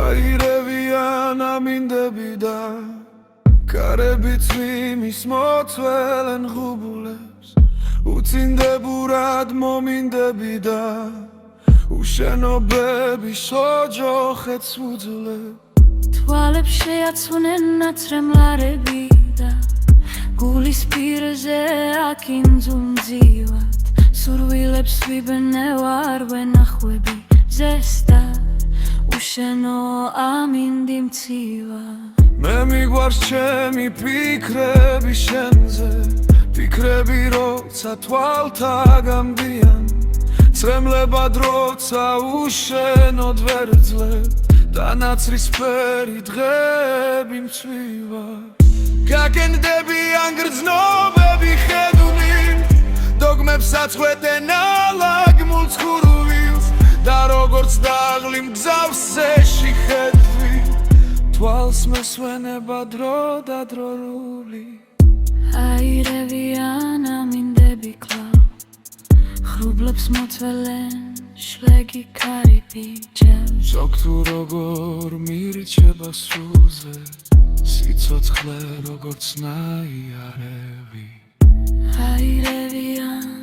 აირევიან ამინდები და კარებით მის მოწველენ ღუბულებს უწინდებურად მომინდები და უშენობები ოჯოხეთს უძლებ თვალებს შეაცვნენ ნაცრემლარები და გულის პირზე აკინძუნძივად სურვილებს ვიბნევარ ვენახვები ზესტად უშენო ამინდი მცივა მე მიგვარს ჩემი ფიქრები შენზე ფიქრები როცა თვალთა გამდიან წრემლებად როცა უშენოდ ვერ ძლებ დანაცრისფერი დღეები მცვივა გაკენდებიან გრძნობები ხედუნი დოგმებს აწყვეტენ ალაგმულს ხურვილს და როგორც დაღლი მგზავს ეში ხედვი თვალს მოსვენება დრო და დრორული აირევიან ამინდები კვლავ ღრუბლებს მოწველენ შვეგი კარიბი ჯებს ზოგ თუ როგორ მირჩება სულზე სიცოცხლე როგორც ნაიარევი აირევიან